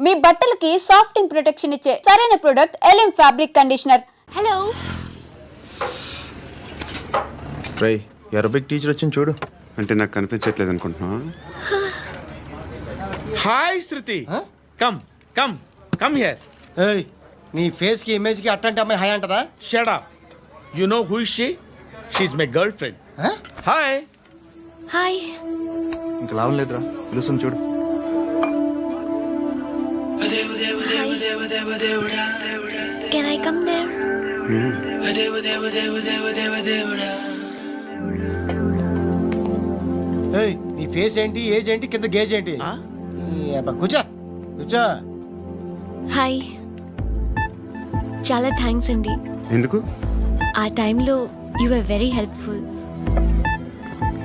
మీ బట్టలకి సాఫ్టింగ్ ప్రొటెక్షన్ ఇచ్చే సరైన ప్రొడక్ట్ ఎలిమ్ ఫ్యాబ్రిక్ కండిషనర్. హలో రై అరబిక్ టీచర్ వచ్చింది చూడు. అంటే నాకు కనిపించట్లేదు అనుకుంటున్నా. Hi Shruti, come come come here. ఏయ్, నీ ఫేస్ కి ఇమేజ్ కి అట్టంటే అమ్మాయి హాయ్ అంటదా? Shut up. You know who is she? She is my girlfriend. Hi. Hi. ఇంకా లాభం లేదురా, పిలుస్తుంది చూడు. Can I come there? ఏయ్, నీ ఫేస్ ఏంటి, ఏజ్ ఏంటి, కింద గేజ్ ఏంటి? కూర్చో కూర్చో. హాయ్. చాలా థ్యాంక్స్ అండి. ఎందుకు? ఆ టైంలో you are very helpful.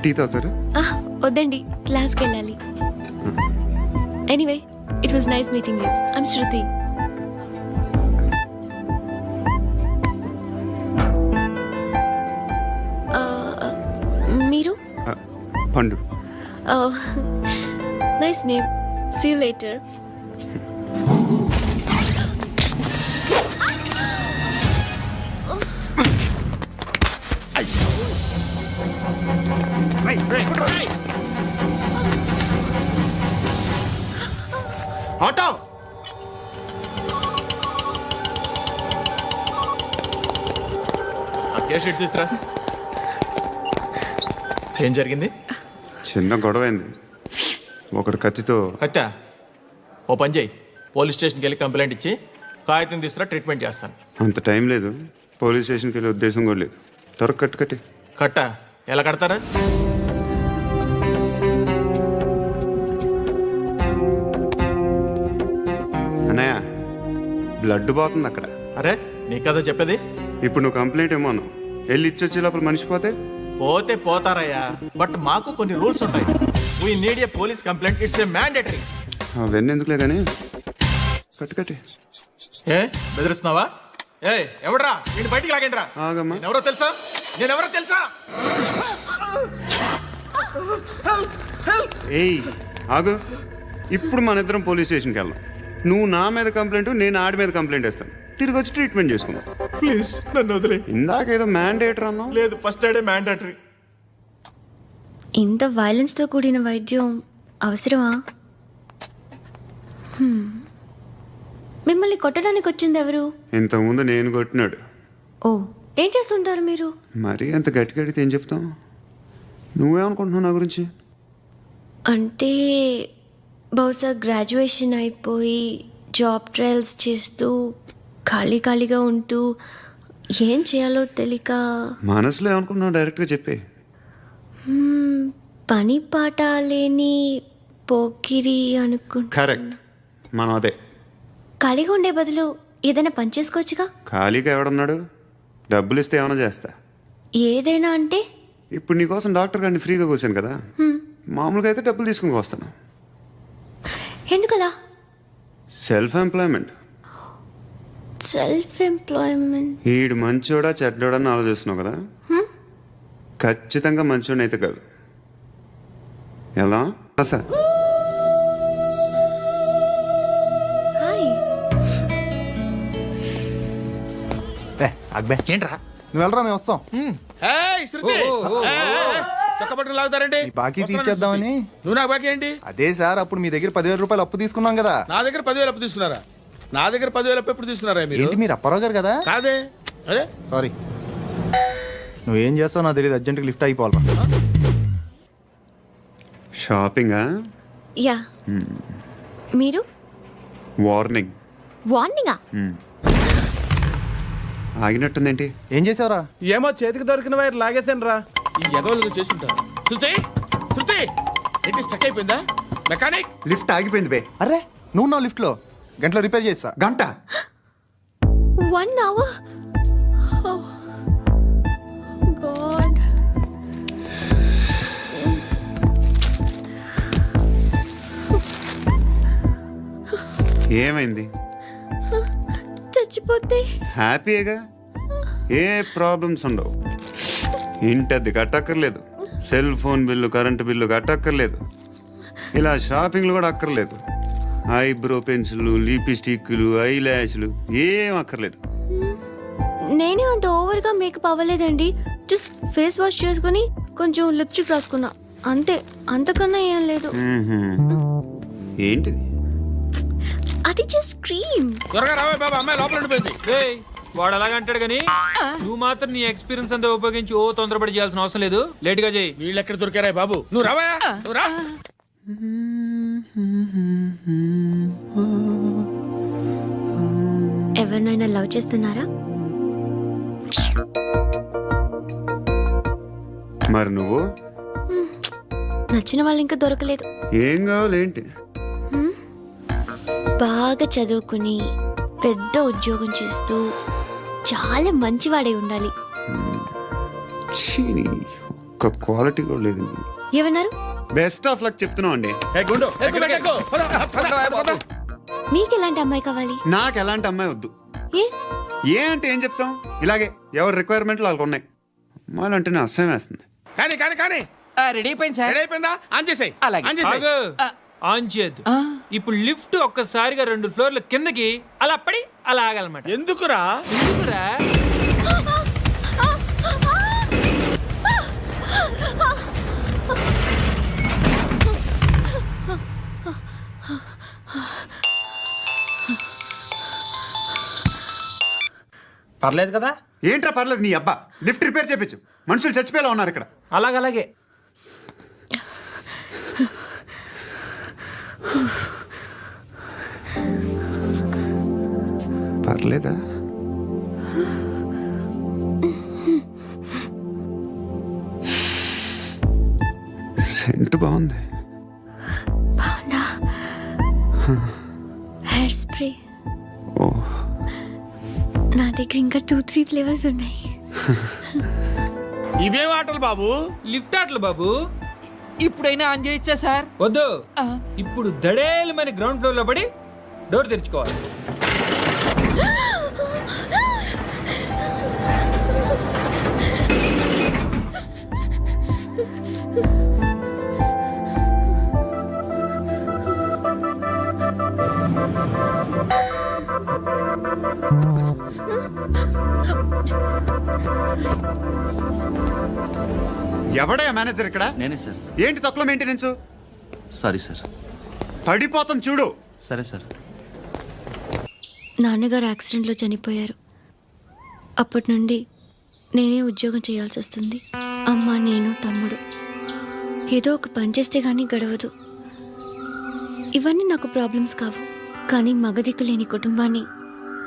Tea తాగుతారు? వద్దండి, క్లాస్కి వెళ్ళాలి. Anyway, it was nice meeting you. I'm Shruti. మీరు? Pandu. Nice name. See you later. Auto. ఆ కేసు షీట్ తీసుకురా. ఏం జరిగింది? చిన్న గొడవ అయింది. ఒకడు కత్తితో. కట్టా? ఓ పని చేయి, పోలీస్ స్టేషన్కి వెళ్ళి కంప్లైంట్ ఇచ్చి కాగితం తీసుకురా, ట్రీట్మెంట్ చేస్తాను. అంత టైం లేదు. పోలీస్ స్టేషన్కి వెళ్ళే ఉద్దేశం కూడా లేదు. త్వరగా కట్టి. కట్టా? ఎలా కడతారా? అన్నయ్య, బ్లడ్ పోతుంది అక్కడ. అరే నీ కదా చెప్పేది. ఇప్పుడు నువ్వు కంప్లైంట్ ఏమో అన్నావు. వెళ్ళి ఇచ్చొచ్చే లోపల మనిషి పోతే పోతే పోతారయ్యా, బట్ మాకు కొన్ని రూల్స్ ఉంటాయి. We need a police complaint. It's a mandatory. అవన్నీ ఎందుకులే కానీ కట్టి. ఏ బెదిరిస్తున్నావా? ఏ ఎవడ్రా నేను బయటికి లాగండిరా. ఆగమ్మా. ఎవరో తెలుసా? నేనెవరో తెలుసా? ఏయ్ ఆగు. ఇప్పుడు మన ఇద్దరం పోలీస్ స్టేషన్కి వెళ్దాం. నువ్వు నా మీద కంప్లైంట్, నేను ఆడి మీద కంప్లైంట్ వేస్తాను. తిరిగి వచ్చి ట్రీట్మెంట్ చేసుకుందాం. ప్లీజ్ నన్ను వదిలే. ఇందాక ఏదో మ్యాండేటర్ అన్నావు. లేదు, ఫస్ట్ ఎయిడే మ్యాండేటరీ. ఇంత వైలెన్స్తో కూడిన వైద్యం అవసరమా? మిమ్మల్ని కొట్టడానికి వచ్చింది ఎవరు? ఇంతకుముందు నేను కొట్టినాడు. ఓ, ఏం చేస్తుంటారు మీరు? మరీ అంత గట్టి గడితే ఏం చెప్తావు? నువ్వేమనుకుంటున్నావు నా గురించి? అంటే బహుశా గ్రాడ్యుయేషన్ అయిపోయి జాబ్ ట్రయల్స్ చేస్తూ ఖాళీగా ఉంటూ ఏం చేయాలో తెలియక. మనసులో ఏమనుకుంటున్నావు డైరెక్ట్గా చెప్పే. పని పాట లేని పోకిరి అనుకుంటా. కరెక్ట్, మనం అదే. ఖాళీగా ఉండే బదులు ఏదైనా పని చేసుకోవచ్చుగా. ఖాళీగా ఎవడున్నాడు? డబ్బులు ఇస్తే ఏమైనా చేస్తా. ఏదైనా అంటే? ఇప్పుడు నీకోసం డాక్టర్ గారిని ఫ్రీగా కూర్చాను కదా. మామూలుగా అయితే డబ్బులు తీసుకుని వస్తాను. ఎందుకలా? Self employment. ఈడు మంచోడా చెడ్డోడా అని ఆలోచిస్తున్నావు కదా. ఖచ్చితంగా మంచోడని అయితే కాదు. ఎలా సార్? హాయ్. అక్బే ఏంట్రా? నువ్వు వెళ్ళరా, మేము వస్తాం. చక్కబట్టలు లాగుతారండి. బాకీ తీర్చేద్దామని. నువ్వు నాకు బాకీ ఏంటి? అదే సార్, అప్పుడు మీ దగ్గర 10,000 రూపాయలు అప్పు తీసుకున్నాం కదా. నా దగ్గర 10,000 అప్పు తీసుకున్నారా? నా దగ్గర 10,000 అప్పు ఎప్పుడు తీసుకున్నారా మీరు? ఏంటి, మీరు అప్పారావు గారు కదా? కాదే. అరే సారీ. నువ్వేం చేస్తావు నాకు తెలియదు, అర్జెంట్గా లిఫ్ట్ అయిపోవాలి. షాపింగా? యా. మీరు? వార్నింగ్. వార్నింగా? ఆగినట్టుందేంటి? ఏం చేసావురా? ఏమో చేతికి దొరికిన వైర్ లాగేసాను రా. ఈ ఎదవలు చేస్తుంటారు. శృతి ఏంటి స్టక్ అయిపోయిందా? మెకానిక్. లిఫ్ట్ ఆగిపోయింది బే. అరే నువ్వు నా లిఫ్ట్లో గంటలో రిపేర్ చేస్తా. గంట? 1 hour? Oh God. ఏమైంది? చచ్చిపోతే హ్యాపీగా, ఏ ప్రాబ్లమ్స్ ఉండవు. ఇంటద్ది కట్టక్కర్లేదు, cell phone bill, current bill కట్టక్కర్లేదు, ఇలా షాపింగ్లు కూడా అక్కర్లేదు. ఐబ్రో పెన్సిల్, లిప్స్టిక్లు, ఐ ల్యాష్లు ఏం అక్కర్లేదు. నేనే అంత ఓవర్గా మేకప్ అవ్వలేదండి. జస్ట్ ఫేస్ వాష్ చేసుకుని కొంచెం లిప్స్టిక్ రాసుకున్నా అంతే, అంతకన్నా ఏం లేదు. ఏంటిది? అది జస్ట్ క్రీమ్. త్వరగా రావే బాబా, అమ్మాయి లోపల ఉండిపోయింది. రేయ్, వాడు అలాగంటాడు కానీ నువ్వు మాత్రం నీ ఎక్స్పీరియన్స్ అంతా ఉపయోగించి ఓ తొందరపడి చేయాల్సిన అవసరం లేదు. లేట్ గా చేయి. వీళ్ళు ఎక్కడ దొరికారా బాబు? నువ్వు రావా, నువ్వు రా. ఎవరినైనా లవ్ చేస్తున్నారా? మరి నువ్వు? నచ్చిన వాళ్ళు ఇంకా దొరకలేదు. ఏం కావాలేంటి? బాగా చదువుకుని పెద్ద ఉద్యోగం చేస్తూ చాలా మంచివాడే ఉండాలి. ఛీ, ఒక్క క్వాలిటీ కూడా లేదు. ఏమన్నారు? బెస్ట్ ఆఫ్ లక్ చెప్తున్నావు అండి. ఏ గుండు, ఎక్కు, ఎక్కు. పద, పద, పద. మీకు ఎలాంటి అమ్మాయి కావాలి? నాకు ఎలాంటి అమ్మాయి వద్దు. ఏ ఏ అంటే ఏం చెప్తాం, ఇలాగే ఎవరి రిక్వైర్మెంట్లు వాళ్ళకు ఉన్నాయి. అమ్మాయిలు అంటేనే అసహ్యం వేస్తుంది. కానీ కానీ కానీ రెడీ అయిపోయింది సార్. రెడీ అయిపోయిందా? ఆన్ చేసేయ్. అలాగే. ఆన్ చేసేయ్. ఆగు. ఆన్ చేయద్దు. ఇప్పుడు లిఫ్ట్ ఒక్కసారిగా 2 ఫ్లోర్ల కిందకి అలా పడి అలా ఆగాలన్నమాట. ఎందుకురా? ఎందుకురా? పర్లేదు కదా? ఏంట్రా పర్లేదు నీ అబ్బా. లిఫ్ట్ రిపేర్ చేయించు, మనుషులు చచ్చిపోయేలా ఉన్నారు ఇక్కడ. అలాగలాగే. పర్లేదా? సెంట్ బాగుంది. బాగుందా? హెయిర్ స్ప్రే ఓ, నా దగ్గర ఇంకా 2-3 ఫ్లేవర్స్ ఉన్నాయి. ఇవేం ఆటలు బాబు? లిఫ్ట్ ఆటలు బాబు. ఇప్పుడైనా ఆన్ చేయొచ్చా సార్? వద్దు. ఇప్పుడు దడేలు మన గ్రౌండ్ ఫ్లోర్ లో పడి డోర్ తెరుచుకోవాలి. ఎవడే మేనేజర్ ఇక్కడ? నేనే సార్. ఏంటి తక్కువ మెయింటెనెన్స్? Sorry sir. పడిపోతాం చూడు. సరే సార్. నాన్నగారు యాక్సిడెంట్లో చనిపోయారు. అప్పటి నుండి నేనే ఉద్యోగం చేయాల్సి వస్తుంది. అమ్మ, నేను, తమ్ముడు ఏదో ఒక పని చేస్తే గానీ గడవదు. ఇవన్నీ నాకు ప్రాబ్లమ్స్ కావు, కానీ మగదిక్కు లేని కుటుంబాన్ని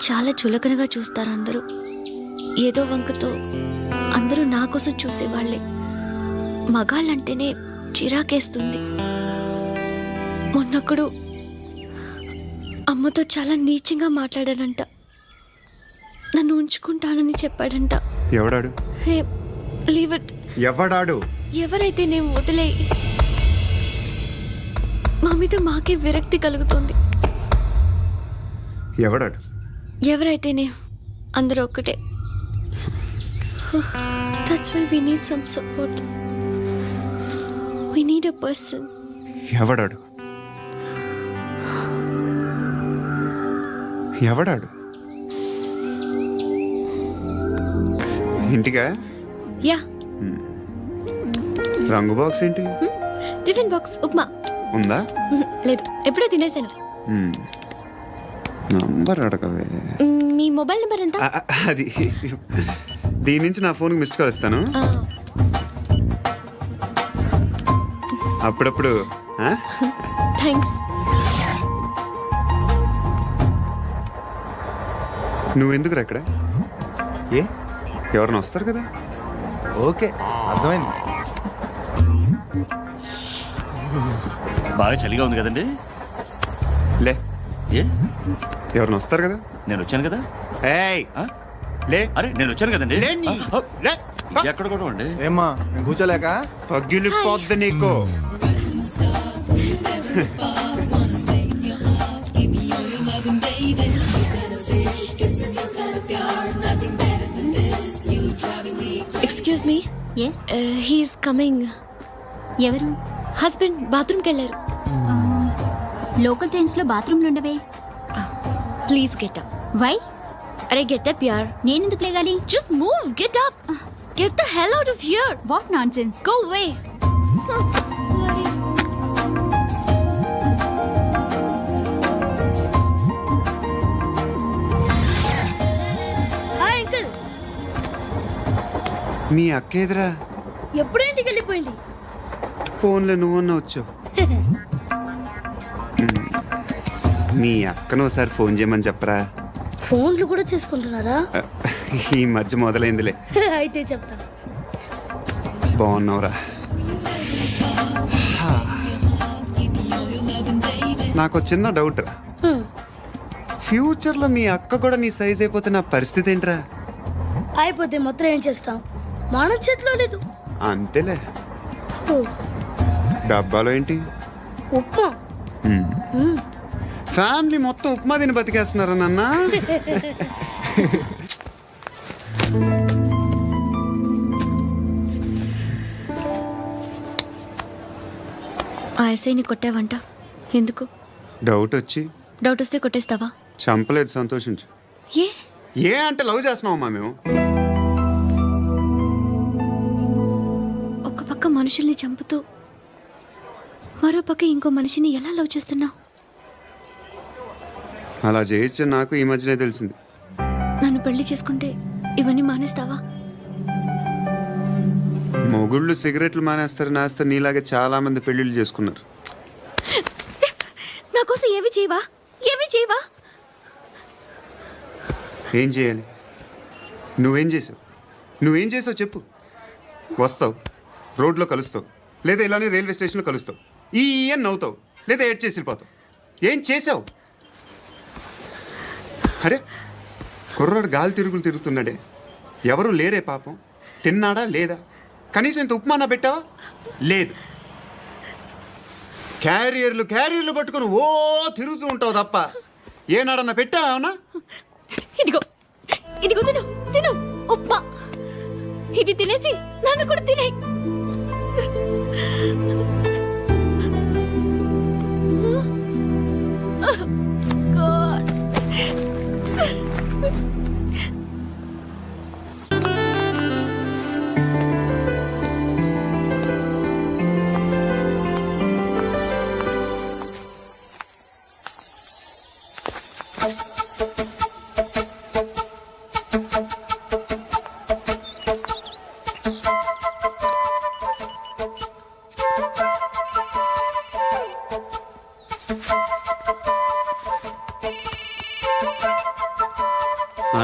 చాలా చులకనగా చూస్తారు అందరూ. ఏదో వంకతో అందరూ నా కోసం చూసేవాళ్లే. మగాళ్ళంటేనే చిరాకేస్తుంది. మొన్నప్పుడు అమ్మతో చాలా నీచంగా మాట్లాడాడంట. నన్ను ఉంచుకుంటానని చెప్పాడంట. ఎవడాడు? హే, లీవ్ ఇట్. ఎవడాడు? ఎవరైతే నేను వదిలే. మా మీద మాకే విరక్తి కలుగుతుంది. ఎవడాడు? ఎవరైతేనే అందరూ ఒక్కటే. That's why we need some support. We need a person. ఎవడాడు? ఎవడాడు? ఇంటికా? యా. రంగు బాక్స్ ఏంటి? Tiffin box upma. ఉందా? లేదు, ఎప్పుడో తినేసాను. నంబర్ అడగవే. మీ మొబైల్ నెంబర్ ఎంత? అది దీని నుంచి నా ఫోన్కి మిస్డ్ కాల్ ఇస్తాను. అప్పుడప్పుడు. థ్యాంక్స్. నువ్వెందుకురా ఇక్కడ? ఏ? ఎవరైనా వస్తారు కదా. ఓకే, అర్థమైంది. బాగా చలిగా ఉంది కదండి. లే, ఏ ఎవరైనా వస్తారు కదా. నేను వచ్చాను కదా. ఏయ్, ఆ? లే. అరే నేను వచ్చాను కదండి. లే నీ. లే. ఎక్కడ కూడా అండి. ఏమ్మా, నేను కూర్చోలేక? పగిలిపోద్ది నీకు. Excuse me. Yes, he's coming. ఎవరు? హస్బెండ్ బాత్రూమ్కి వెళ్ళారు. లోకల్ ట్రైన్స్ లో బాత్రూమ్లు ఉండవే. Please get up. వై? అరే గెట్ అప్ యార్. నేనెందుకు లేగాలి? Just move, get up. Get the hell out of here. What nonsense. Go away. Hi uncle. మీ అక్క ఎదురా ఎప్పుడు ఇంటికి వెళ్ళిపోయింది? ఫోన్లో నువ్వన్నా వచ్చావు. మీ అక్కను ఒకసారి ఫోన్ చేయమని చెప్పరా. ఫోన్లు కూడా చేసుకుంటున్నారా? ఈ మధ్య మొదలైందిలే. అయితే చెప్తాను. బాగున్నావురా. నాకు చిన్న డౌట్ రా. ఫ్యూచర్లో మీ అక్క కూడా నీ సైజ్ అయిపోతే నా పరిస్థితి ఏంట్రా? అయిపోతే మొత్తం ఏం చేస్తాం? మన చేతిలో లేదు. అంతేలే. డబ్బాలో ఏంటి? ఉప్మా. ఫ్యామిలీ మొత్తం ఉప్మా తిని బతికేస్తున్నారా నాన్న? ఆ ఎస్ఐని కొట్టావంట, ఎందుకు? డౌట్ వచ్చి. డౌట్ వస్తే కొట్టేస్తావా? చంపలేదు, సంతోషించు. ఏ ఏ అంటే లవ్ చేస్తున్నావమ్మా మేము. ఒక పక్క మనుషుల్ని చంపుతూ మరో పక్క ఇంకో మనిషిని ఎలా లవ్ చేస్తున్నావు? అలా చేయొచ్చు నాకు ఈ మధ్యనే తెలిసింది. నన్ను పెళ్లి చేసుకుంటే ఇవన్నీ మానేస్తావా? మొగుళ్ళు సిగరెట్లు మానేస్తారు, నేస్తారు. నీలాగే చాలా మంది పెళ్లిళ్ళు చేసుకున్నారు. నా కోసం ఏమి చేయవా? ఏమి చేయవా? ఏం చేయాలి? నువ్వేం చేసావు? నువ్వేం చేసావు చెప్పు. వస్తావు, రోడ్లో కలుస్తావు, లేదా ఇలానే రైల్వే స్టేషన్లో కలుస్తావు. ఈ అని నవ్వుతావు, లేదా ఏడ్ చేసి వెళ్ళిపోతావు. ఏం చేసావు? అరే కుర్రాడు గాలి తిరుగులు తిరుగుతున్నాడే, ఎవరు లేరే పాపం. తిన్నాడా లేదా? కనీసం ఇంత ఉప్మానా పెట్టావా? లేదు. క్యారియర్లు పట్టుకొని ఓ తిరుగుతూ ఉంటావు తప్ప ఏనాడన్నా పెట్టావా? అవునా? ఇదిగో ఇదిగో తిను, తిను ఉప్మా. ఇది తినేసి నన్ను కూడా తినే.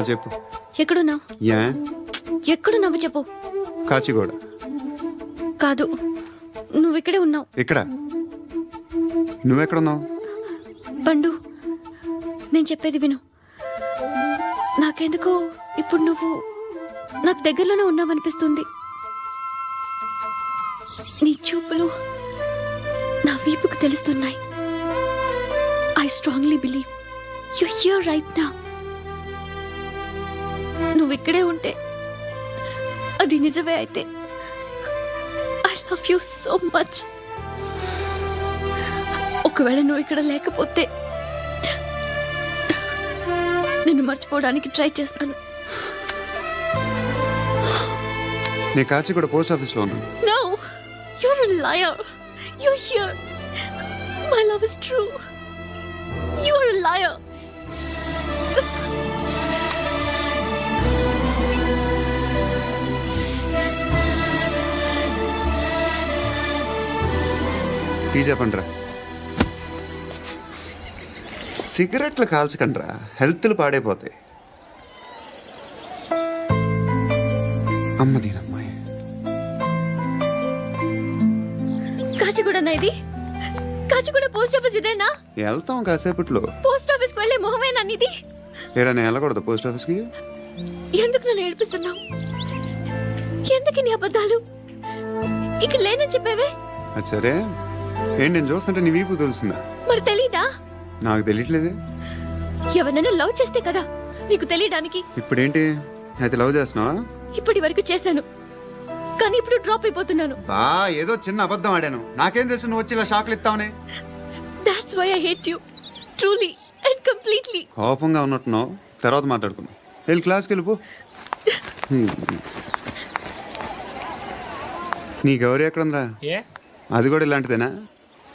చెప్పు. ఎక్కడున్నావు? యా ఎక్కడున్నావు చెప్పు. కాచిగూడ. కాదు, నువ్వు ఇక్కడే ఉన్నావు. ఇక్కడ నువ్వెక్కడున్నావు? పండు, నేను చెప్పేది విను. నాకెందుకో ఇప్పుడు నువ్వు నాకు దగ్గరలోనే ఉన్నావనిపిస్తుంది. నీ చూపులు నా వీపుకు తెలుస్తున్నాయి. I strongly believe you here right now. నువ్వు ఇక్కడే ఉంటే అది నిజమే అయితే I love you so much. ఒకవేళ నువ్వు ఇక్కడ లేకపోతే నిన్ను మర్చిపోవడానికి ట్రై చేస్తాను. నేను కాచిగూడ పోస్ట్ ఆఫీస్లో ఉన్నాను. No, you're a liar. You're here. My love is true. You're a liar. Tea చెప్పండిరా. సిగరెట్లు కాల్చకండ్రా, హెల్త్లు పాడైపోతాయి. అమ్మదీనమ్మాయి. కాచిగూడనా ఇది? కాచిగూడ పోస్ట్ ఆఫీస్ ఇదేనా? వెళ్తాం కాసేపట్లో. పోస్ట్ ఆఫీస్కి వెళ్ళే మొహమేనా నీది? ఏరా నేను వెళ్ళకూడదు పోస్ట్ ఆఫీస్కి? ఎందుకు నన్ను ఏడిపిస్తున్నావు? ఎందుకు నీ అబద్ధాలు? ఇక్కడ లేనని చెప్పేవే. అది సరే, ఏంటి నేను చూస్తుంటే నీ వీపు తెలుస్తుందా? మరి తెలీదా? నాకు తెలియట్లేదే. ఎవరైనా లవ్ చేస్తే కదా నీకు తెలియడానికి. ఇప్పుడేంటి అయితే లవ్ చేస్తున్నావా? ఇప్పటి వరకు చేశాను, కానీ ఇప్పుడు డ్రాప్ అయిపోతున్నాను. బా ఏదో చిన్న అబద్ధం ఆడాను. నాకేం తెలుసు నువ్వు వచ్చి ఇలా షాక్లు ఇస్తావనే. That's why I hate you truly and completely. కోపంగా ఉన్నట్టున్నావు, తర్వాత మాట్లాడుకుందాం. వెళ్ళి క్లాస్కి వెళ్ళిపో. నీ గౌరీ ఎక్కడుందిరా? ఏ అది కూడా ఇలాంటిదేనా?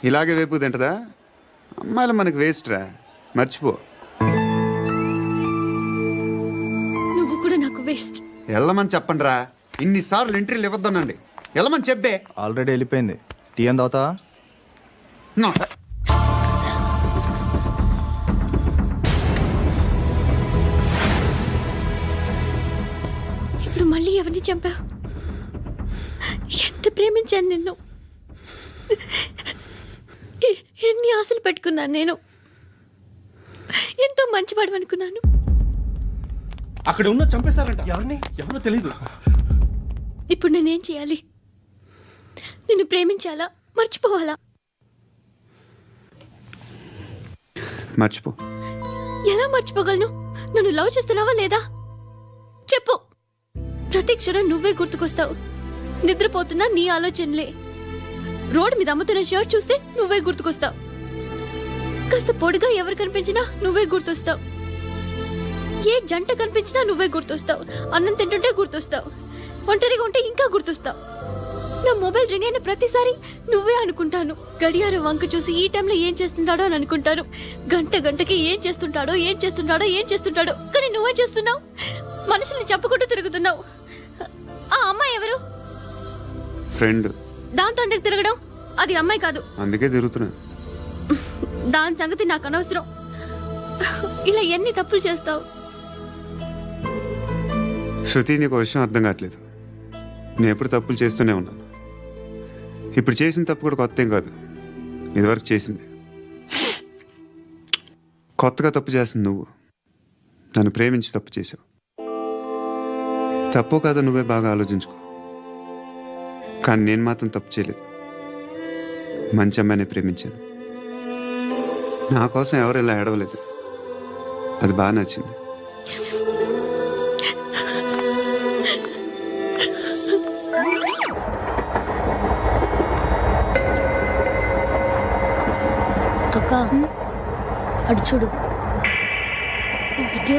ఇలాగే వేపు తింటదా? అమ్మాయిలు మనకి వేస్ట్ రా, మర్చిపో. నువ్వు కూడా నాకు వేస్ట్. వెళ్ళమని చెప్పండి రా. ఇన్నిసార్లు ఎంట్రీలు ఇవ్వద్దనండి. వెళ్ళమని చెప్పే. ఆల్రెడీ వెళ్ళిపోయింది. టీ అని తాగుతావా? నో. ఇప్పుడు మళ్ళీ ఎవరిని చంపావు? ఎంత ప్రేమించాను నిన్ను, ఎన్ని ఆశలు పెట్టుకున్నాను నేను. ఎంతో మంచివాడు అనుకున్నాను. అక్కడ ఉన్న చంపేశారంట. ఎవరిని? ఎవరో తెలీదు. ఇప్పుడు నేనేం చేయాలి? నిన్ను ప్రేమించాలా, మర్చిపోవాలా? మర్చిపో. ఎలా మర్చిపోగలను? నన్ను లవ్ చేస్తున్నావా లేదా చెప్పు. ప్రతి క్షణం నువ్వే గుర్తుకొస్తావు. నిద్రపోతున్నా నీ ఆలోచనలే. రోడ్డు మీద అమ్ముతున్న షర్ట్ చూస్తే నువ్వే గుర్తుకొస్తావు. కాస్త పొడిగా ఎవరు కనిపించినా నువ్వే గుర్తొస్తావు. ఏ జంట కనిపించినా నువ్వే గుర్తొస్తావు. అన్నం తింటుంటే గుర్తొస్తావు. ఒంటరిగా ఉంటే ఇంకా గుర్తొస్తావు. నా మొబైల్ రింగ్ అయిన ప్రతిసారి నువ్వే అనుకుంటాను. గడియారం వంక చూసి ఈ టైంలో ఏం చేస్తుంటాడో అని అనుకుంటాను. గంట గంటకి ఏం చేస్తుంటాడో కానీ నువ్వే చేస్తున్నావు. మనుషుల్ని చెప్పుకుంటూ తిరుగుతున్నావు. ఆ అమ్మాయి ఎవరు? ఫ్రెండ్. దాంతో ఎందుకు తిరగడం? అది అమ్మాయి కాదు. అందుకే తిరుగుతున్నా. దాని సంగతి నాకు అనవసరం. ఇలా ఎన్ని తప్పులు చేస్తావు? శృతి, నీకు విషయం అర్థం కావట్లేదు. నేను ఎప్పుడు తప్పులు చేస్తూనే ఉన్నాను. ఇప్పుడు చేసిన తప్పు కూడా కొత్త ఏం కాదు. ఇదివరకు చేసింది. కొత్తగా తప్పు చేస్తుంది నువ్వు. నన్ను ప్రేమించి తప్పు చేసావు. తప్పో కాదో నువ్వే బాగా ఆలోచించుకో. కానీ నేను మాత్రం తప్పు చేయలేదు. మంచి అమ్మాయిని ప్రేమించాను. నా కోసం ఎవరు ఇలా ఏడవలేదు. అది బాగా నచ్చింది. అక్క అడు చూడు,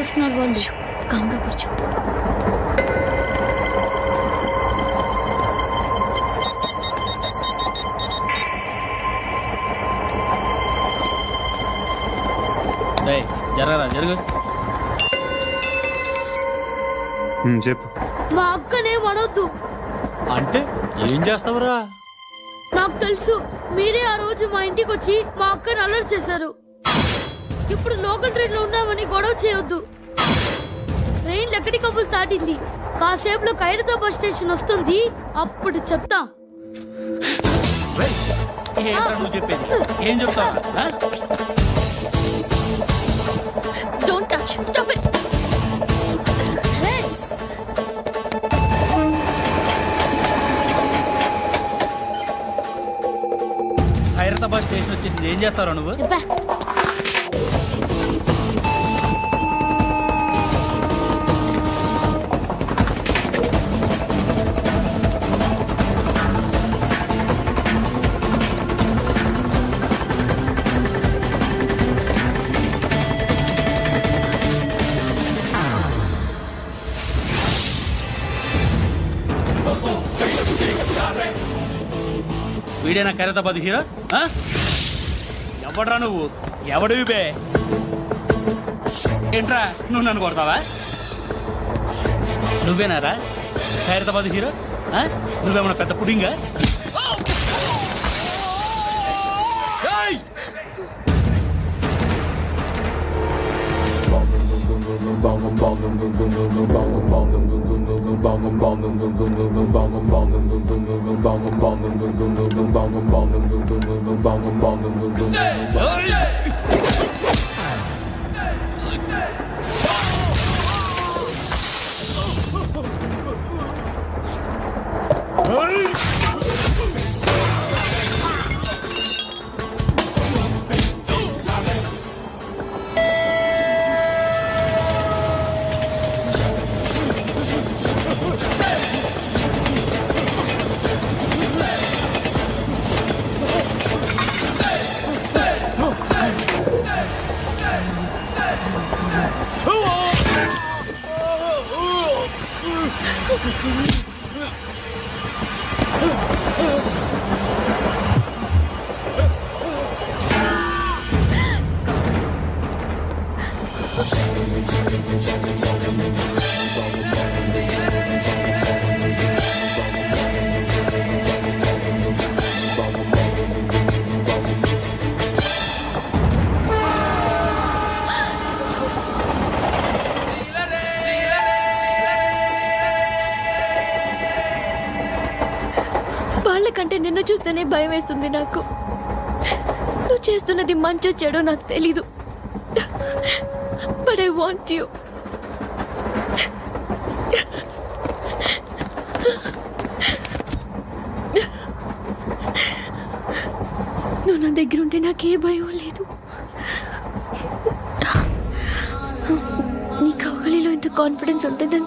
వస్తున్నారు వాళ్ళు. కామ్గా కూర్చో. జరగరా జరుగు. చెప్పు. మా అక్కనే వనొద్దు. అంటే ఏం చేస్తావురా? నాకు తెలుసు, మీరే ఆ రోజు మా ఇంటికి వచ్చి మా అక్కని అలర్ట్ చేశారు. ఇప్పుడు లోకల్ ట్రైన్ లో ఉన్నామని గొడవ చేయొద్దు. ట్రైన్ ఎక్కడి కబులు దాటింది. కాసేపులో ఖైరతాబాద్ స్టేషన్ వస్తుంది. అప్పుడు చెప్తా. చెప్పేది ఏం చెప్తావు? Don't touch. Stop it. Hyderabad station వచ్చేసింది. ఏం చేస్తావు నువ్వు? వీడేనా ఖైరతాబాద్ హీరో? ఎవడ్రా నువ్వు? ఎవడివి బే? ఏంట్రా నువ్వు నన్ను కొడతావా? నువ్వేనారా ఖైరతాబాద్ హీరో? నువ్వేమన్నా పెద్ద పుడింగా? వాళ్ళకంటే నిన్ను చూస్తేనే భయం వేస్తుంది నాకు. నువ్వు చేస్తున్నది మంచో చెడో నాకు తెలీదు, బట్ ఐ వాంట్ యూ. నువ్వు నా దగ్గర ఉంటే నాకే భయం లేదు. నీ కౌగలిలో ఇంత కాన్ఫిడెన్స్ ఉంటుందని